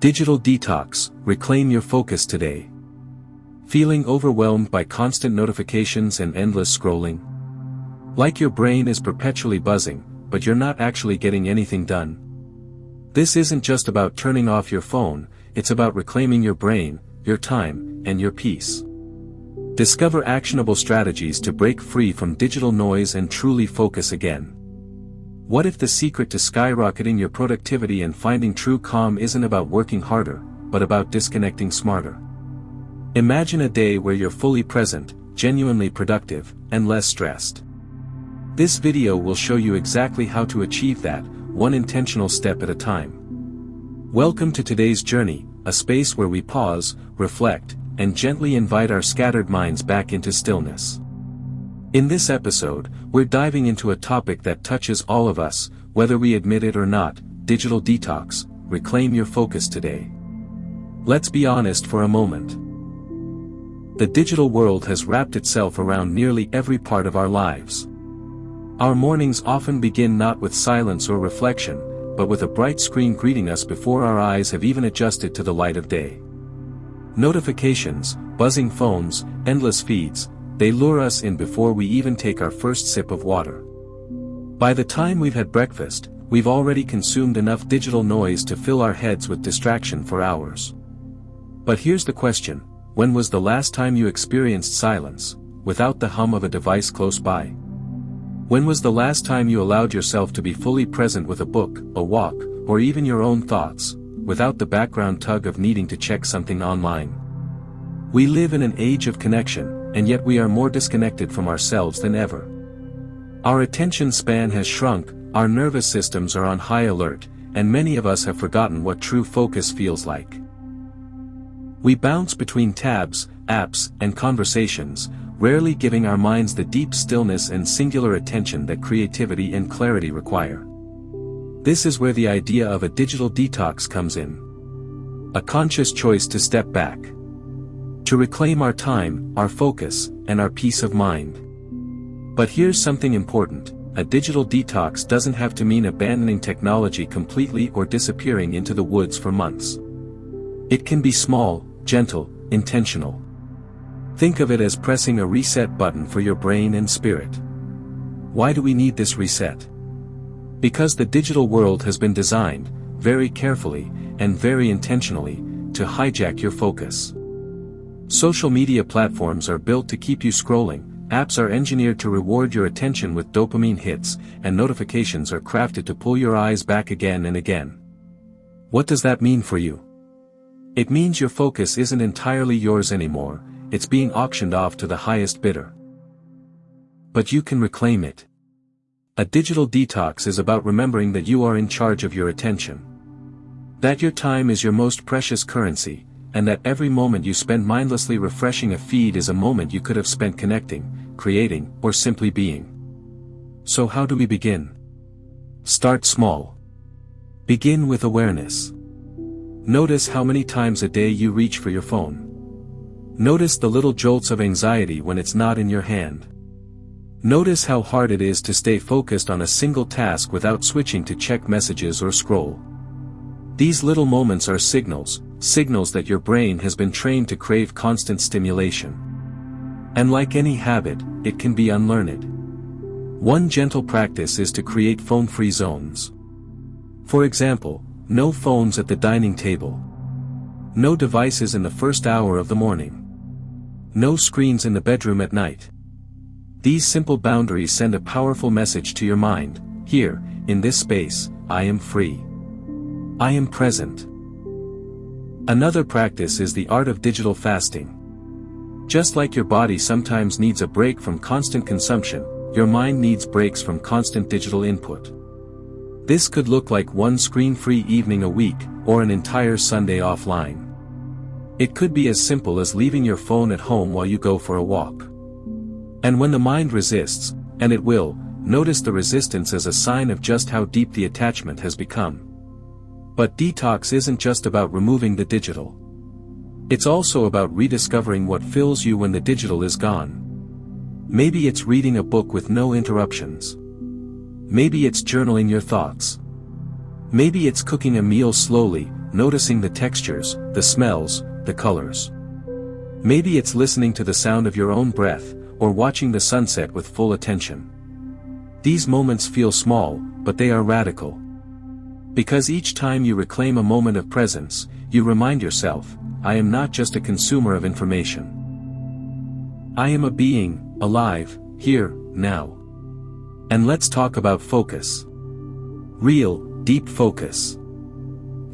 Digital detox, reclaim your focus today. Feeling overwhelmed by constant notifications and endless scrolling? Like your brain is perpetually buzzing, but you're not actually getting anything done? This isn't just about turning off your phone, it's about reclaiming your brain, your time, and your peace. Discover actionable strategies to break free from digital noise and truly focus again. What if the secret to skyrocketing your productivity and finding true calm isn't about working harder, but about disconnecting smarter? Imagine a day where you're fully present, genuinely productive, and less stressed. This video will show you exactly how to achieve that, one intentional step at a time. Welcome to today's journey, a space where we pause, reflect, and gently invite our scattered minds back into stillness. In this episode, we're diving into a topic that touches all of us, whether we admit it or not: digital detox, reclaim your focus today. Let's be honest for a moment. The digital world has wrapped itself around nearly every part of our lives. Our mornings often begin not with silence or reflection, but with a bright screen greeting us before our eyes have even adjusted to the light of day. Notifications, buzzing phones, endless feeds, they lure us in before we even take our first sip of water. By the time we've had breakfast, we've already consumed enough digital noise to fill our heads with distraction for hours. But here's the question: when was the last time you experienced silence, without the hum of a device close by? When was the last time you allowed yourself to be fully present with a book, a walk, or even your own thoughts, without the background tug of needing to check something online? We live in an age of connection, and yet we are more disconnected from ourselves than ever. Our attention span has shrunk, our nervous systems are on high alert, and many of us have forgotten what true focus feels like. We bounce between tabs, apps, and conversations, rarely giving our minds the deep stillness and singular attention that creativity and clarity require. This is where the idea of a digital detox comes in. A conscious choice to step back. To reclaim our time, our focus, and our peace of mind. But here's something important: a digital detox doesn't have to mean abandoning technology completely or disappearing into the woods for months. It can be small, gentle, intentional. Think of it as pressing a reset button for your brain and spirit. Why do we need this reset? Because the digital world has been designed, very carefully, and very intentionally, to hijack your focus. Social media platforms are built to keep you scrolling, apps are engineered to reward your attention with dopamine hits, and notifications are crafted to pull your eyes back again and again. What does that mean for you? It means your focus isn't entirely yours anymore, it's being auctioned off to the highest bidder. But you can reclaim it. A digital detox is about remembering that you are in charge of your attention. That your time is your most precious currency, and that every moment you spend mindlessly refreshing a feed is a moment you could have spent connecting, creating, or simply being. So how do we begin? Start small. Begin with awareness. Notice how many times a day you reach for your phone. Notice the little jolts of anxiety when it's not in your hand. Notice how hard it is to stay focused on a single task without switching to check messages or scroll. These little moments are signals that your brain has been trained to crave constant stimulation. And like any habit, it can be unlearned. One gentle practice is to create phone-free zones. For example, no phones at the dining table. No devices in the first hour of the morning. No screens in the bedroom at night. These simple boundaries send a powerful message to your mind: here, in this space, I am free. I am present. Another practice is the art of digital fasting. Just like your body sometimes needs a break from constant consumption, your mind needs breaks from constant digital input. This could look like one screen-free evening a week, or an entire Sunday offline. It could be as simple as leaving your phone at home while you go for a walk. And when the mind resists, and it will, notice the resistance as a sign of just how deep the attachment has become. But detox isn't just about removing the digital. It's also about rediscovering what fills you when the digital is gone. Maybe it's reading a book with no interruptions. Maybe it's journaling your thoughts. Maybe it's cooking a meal slowly, noticing the textures, the smells, the colors. Maybe it's listening to the sound of your own breath, or watching the sunset with full attention. These moments feel small, but they are radical. Because each time you reclaim a moment of presence, you remind yourself, I am not just a consumer of information. I am a being, alive, here, now. And let's talk about focus. Real, deep focus.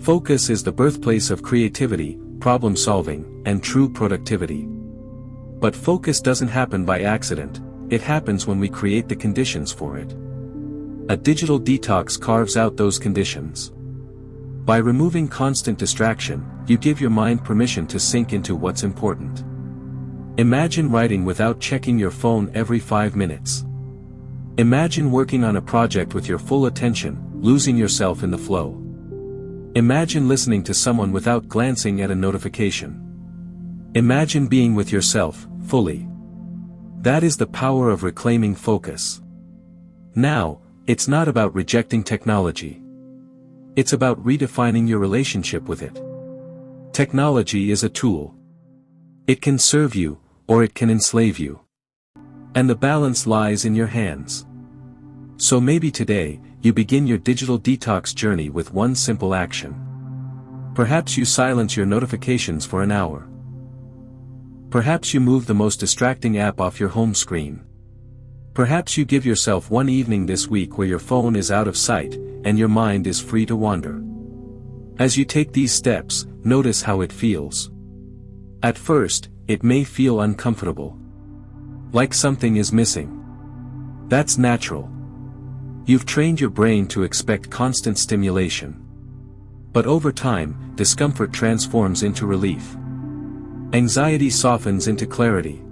Focus is the birthplace of creativity, problem solving, and true productivity. But focus doesn't happen by accident, it happens when we create the conditions for it. A digital detox carves out those conditions. By removing constant distraction, you give your mind permission to sink into what's important. Imagine writing without checking your phone every 5 minutes. Imagine working on a project with your full attention, losing yourself in the flow. Imagine listening to someone without glancing at a notification. Imagine being with yourself, fully. That is the power of reclaiming focus. Now, it's not about rejecting technology. It's about redefining your relationship with it. Technology is a tool. It can serve you, or it can enslave you. And the balance lies in your hands. So maybe today, you begin your digital detox journey with one simple action. Perhaps you silence your notifications for an hour. Perhaps you move the most distracting app off your home screen. Perhaps you give yourself one evening this week where your phone is out of sight, and your mind is free to wander. As you take these steps, notice how it feels. At first, it may feel uncomfortable. Like something is missing. That's natural. You've trained your brain to expect constant stimulation. But over time, discomfort transforms into relief. Anxiety softens into clarity.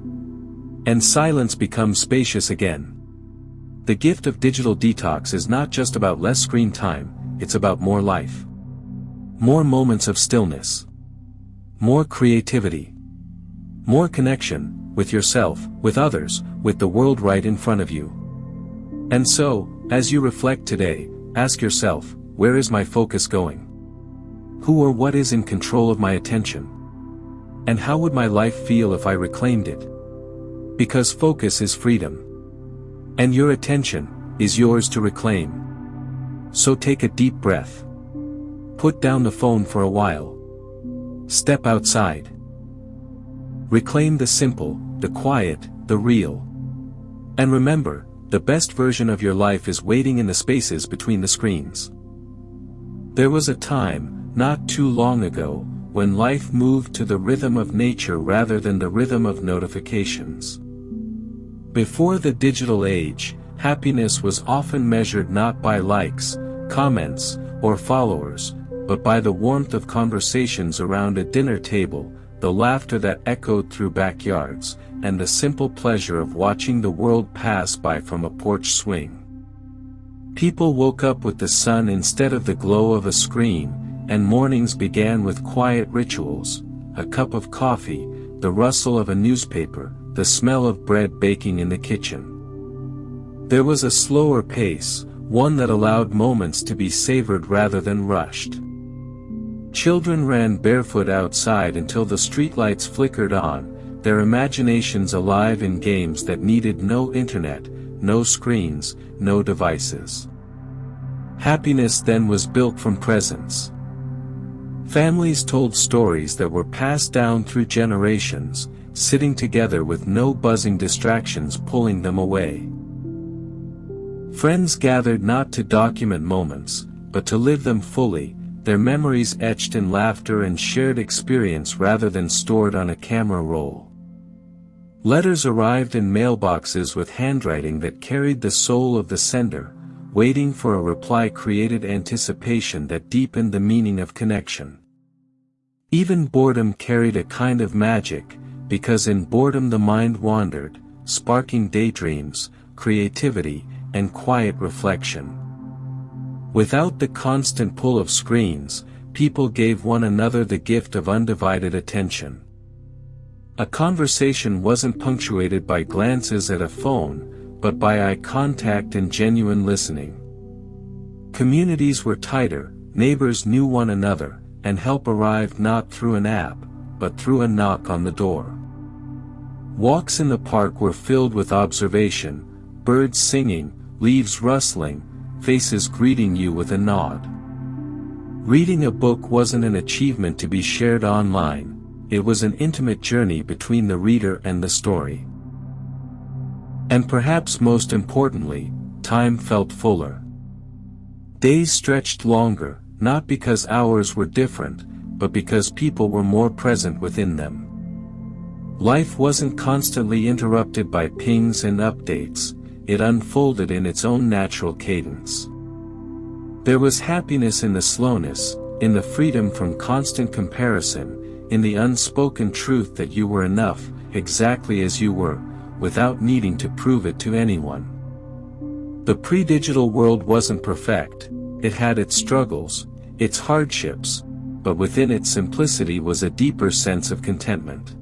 And silence becomes spacious again. The gift of digital detox is not just about less screen time, it's about more life. More moments of stillness. More creativity. More connection, with yourself, with others, with the world right in front of you. And so, as you reflect today, ask yourself, where is my focus going? Who or what is in control of my attention? And how would my life feel if I reclaimed it? Because focus is freedom. And your attention is yours to reclaim. So take a deep breath. Put down the phone for a while. Step outside. Reclaim the simple, the quiet, the real. And remember, the best version of your life is waiting in the spaces between the screens. There was a time, not too long ago, when life moved to the rhythm of nature rather than the rhythm of notifications. Before the digital age, happiness was often measured not by likes, comments, or followers, but by the warmth of conversations around a dinner table, the laughter that echoed through backyards, and the simple pleasure of watching the world pass by from a porch swing. People woke up with the sun instead of the glow of a screen, and mornings began with quiet rituals, a cup of coffee, the rustle of a newspaper, the smell of bread baking in the kitchen. There was a slower pace, one that allowed moments to be savored rather than rushed. Children ran barefoot outside until the streetlights flickered on, their imaginations alive in games that needed no internet, no screens, no devices. Happiness then was built from presence. Families told stories that were passed down through generations, sitting together with no buzzing distractions pulling them away. Friends gathered not to document moments, but to live them fully, their memories etched in laughter and shared experience rather than stored on a camera roll. Letters arrived in mailboxes with handwriting that carried the soul of the sender, waiting for a reply created anticipation that deepened the meaning of connection. Even boredom carried a kind of magic, because in boredom the mind wandered, sparking daydreams, creativity, and quiet reflection. Without the constant pull of screens, people gave one another the gift of undivided attention. A conversation wasn't punctuated by glances at a phone, but by eye contact and genuine listening. Communities were tighter, neighbors knew one another, and help arrived not through an app, but through a knock on the door. Walks in the park were filled with observation, birds singing, leaves rustling, faces greeting you with a nod. Reading a book wasn't an achievement to be shared online, it was an intimate journey between the reader and the story. And perhaps most importantly, time felt fuller. Days stretched longer, not because hours were different, but because people were more present within them. Life wasn't constantly interrupted by pings and updates, it unfolded in its own natural cadence. There was happiness in the slowness, in the freedom from constant comparison, in the unspoken truth that you were enough, exactly as you were, without needing to prove it to anyone. The pre-digital world wasn't perfect, it had its struggles, its hardships, but within its simplicity was a deeper sense of contentment.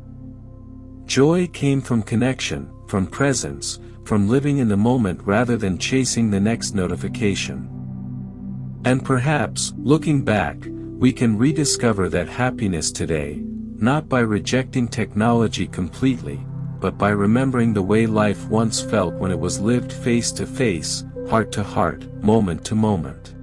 Joy came from connection, from presence, from living in the moment rather than chasing the next notification. And perhaps, looking back, we can rediscover that happiness today, not by rejecting technology completely, but by remembering the way life once felt when it was lived face to face, heart to heart, moment to moment.